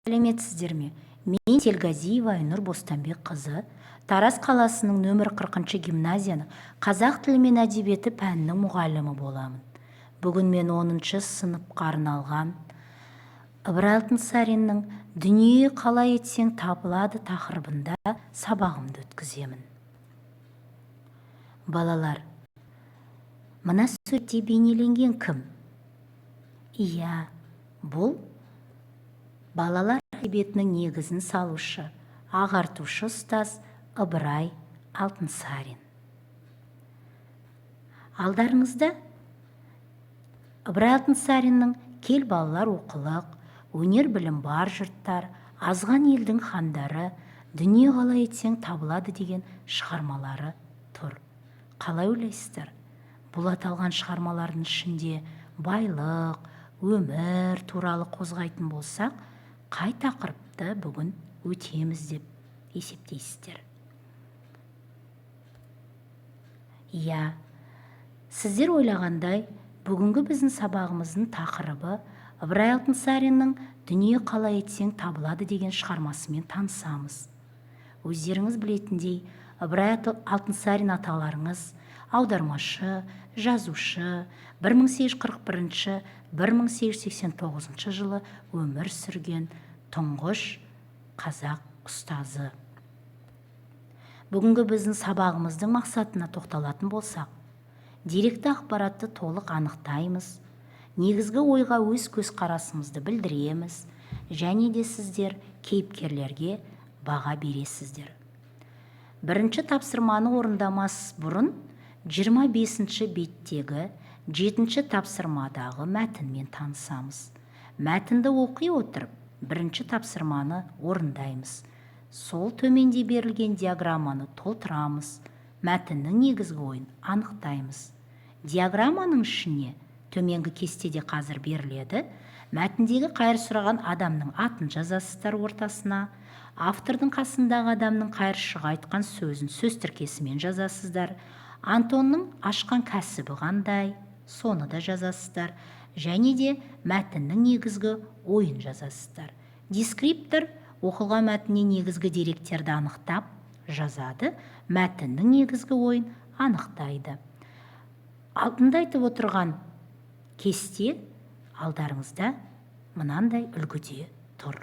Сәлеметсіздер ме? Мен Телгазиева Айнұр Бостанбек қызы, Тараз қаласының нөмір 40 гимназияны қазақ тілі мен әдебиеті пәнінің мұғалімі боламын. Бүгін мен 10 сыныпқа арналған Ыбырай Алтынсариннің «Дүние қалай етсең табылады» тақырыбында сабағымды өткіземін. Балалар, мына суретте бейнеленген кім? Иә, бұл балалар әдебиетінің негізін салушы, ағартушы ұстаз Ыбырай Алтынсарин. Алдарыңызда Ыбырай Алтынсариннің «Кел балалар оқылық», «Өнер білім бар жұрттар», «Азған елдің хандары», «Дүние қалай етсең табылады» деген шығармалары тұр. Қалай ойлайсыздар? Бұл аталған шығармалардың ішінде байлық, өмір туралы қозғайтын болсақ, қай тақырыпты бүгін өтеміз деп есептейсіздер? Иә, сіздер ойлағандай, бүгінгі біздің сабағымыздың тақырыбы Ыбырай Алтынсариннің «Дүние қалай етсең табылады» деген шығармасымен танысамыз. Өздеріңіз білетіндей, Ыбырай Алтынсарин аталарыңыз аудармашы, жазушы, 1841-1889 жылы өмір сүрген тұңғыш қазақ ұстазы. Бүгінгі біздің сабағымыздың мақсатына тоқталатын болсақ, деректі ақпаратты толық анықтаймыз, негізгі ойға өз көзқарасымызды білдіреміз, және де сіздер кейіпкерлерге баға бересіздер. Бірінші тапсырманы орындамас бұрын 25 беттегі 7 тапсырмадағы мәтінмен танысамыз. Мәтінді оқи отырып, бірінші тапсырманы орындаймыз. Сол төменде берілген диаграмманы толтырамыз. Мәтіннің негізгі ойын анықтаймыз. Диаграмманың ішіне төменгі кестеде қазір беріледі. Мәтіндегі қайыр сұраған адамның атын жазасыздар ортасына. Автордың қасындағы адамның қайыршыға айтқан сөзін сөз тіркесімен жазасыздар. Антонның ашқан кәсібі қандай, соны да жазасыздар. Және де мәтіннің негізгі ойын жазасыздар. Дескриптор оқылған мәтіннен негізгі деректерді анықтап жазады, мәтіннің негізгі ойын анықтайды. Алдында айтып отырған кесте алдарыңызда мынандай үлгіде тұр.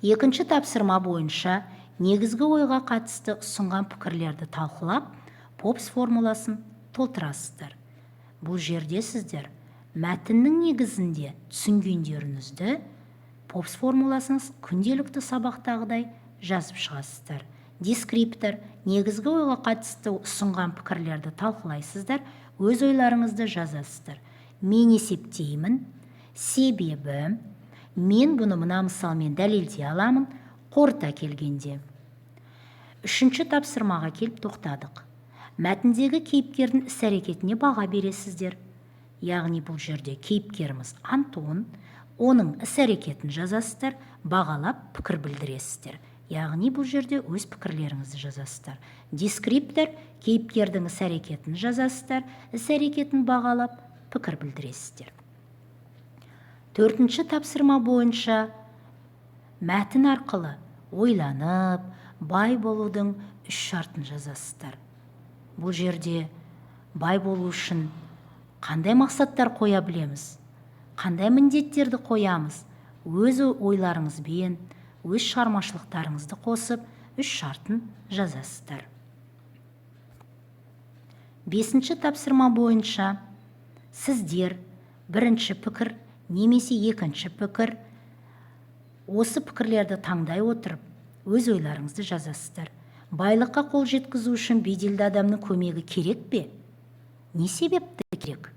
Екінші тапсырма бойынша негізгі ойға қатысты ұсынған пікірлерді талқылап, Попс формуласын толтырасыздар. Бұл жерде сіздер мәтіннің негізінде түсінгендеріңізді Попс формуласыңыз күнделікті сабақтағыдай жазып шығасыздар. Дескриптор негізгі ойға қатысты ұсынған пікірлерді талқылайсыздар, өз ойларыңызды жазасыздар. Мен есептеймін, себебі, мен бұны мына мысалмен дәлелдей аламын, қорыта келгенде. Үшінші тапсырмаға келіп тоқтадық. Мәтіндегі кейіпкердің іс-әрекетіне баға бересіздер. Яғни бұл жерде кейіпкеріміз Антон, оның іс-әрекетін жазасыздар, бағалап пікір білдіресіздер. Яғни бұл жерде өз пікірлеріңізді жазасыздар. Дескриптор кейіпкердің іс-әрекетін жазасыздар, іс-әрекетін бағалап пікір білдіресіздер. Төртінші тапсырма бойынша мәтін арқылы ойланып, бай болудың 3 шартын жазасыздар. Бұл жерде бай болу үшін қандай мақсаттар қоя білеміз, қандай міндеттерді қоямыз, өз ойларыңызбен, өз шығармашылықтарыңызды қосып 3 шартын жазасыздар. Бесінші тапсырма бойынша сіздер бірінші пікір немесе екінші пікір, осы пікірлерді таңдай отырып, өз ойларыңызды жазасыздар. Байлыққа қол жеткізу үшін беделді адамның көмегі керек пе? Не себепті керек?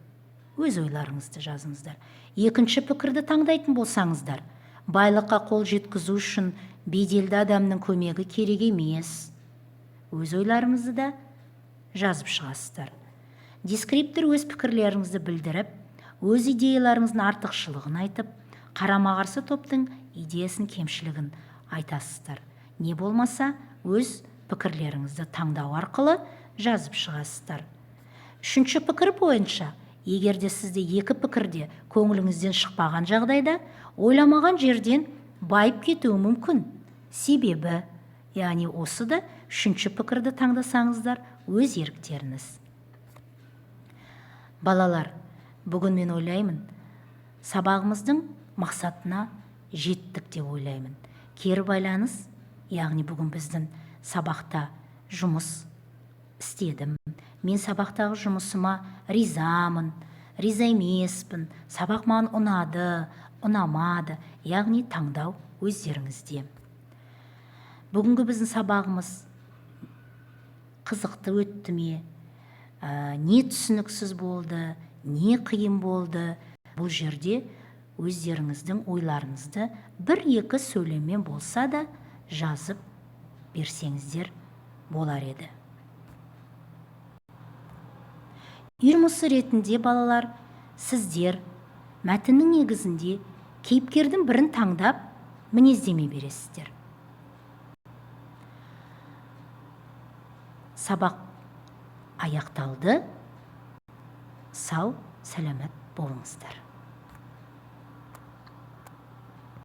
Өз ойларыңызды жазыңыздар. Екінші пікірді таңдайтын болсаңыздар, байлыққа қол жеткізу үшін беделді адамның көмегі керек емес. Өз ойларыңызды да жазып шығасыздар. Дескриптор өз пікірлеріңізді білдіріп, өз идеяларыңыздың артықшылығын айтып, қарама-қарсы топтың идеясын кемшілігін айтасыздар. Не болмаса, өз пікірлеріңізді таңдау арқылы жазып шығасыздар. Үшінші пікір бойынша Егерде сізде екі пікірде көңіліңізден шықпаған жағдайда, ойламаған жерден байып кетуі мүмкін. Себебі, яғни осы да үшінші пікірді таңдасаңыздар өз еріктеріңіз. Балалар, бүгін мен ойлаймын, сабағымыздың мақсатына жеттік деп ойлаймын. Кері байланыс, яғни бүгін біздің сабақта жұмыс істедім. Мен сабақтағы жұмысыма ризамын, риза емеспін, сабақ маған ұнады, ұнамады, яғни таңдау өздеріңізде. Бүгінгі біздің сабағымыз қызықты өтті ме, не түсініксіз болды, не қиын болды, бұл жерде өздеріңіздің ойларыңызды бір-екі сөйлеммен болса да жазып берсеңіздер болар еді. Үй жұмысы ретінде балалар, сіздер мәтіннің негізінде кейіпкердің бірін таңдап мінездеме бересіздер. Сабақ аяқталды. Сау, сәлемет болыңыздар.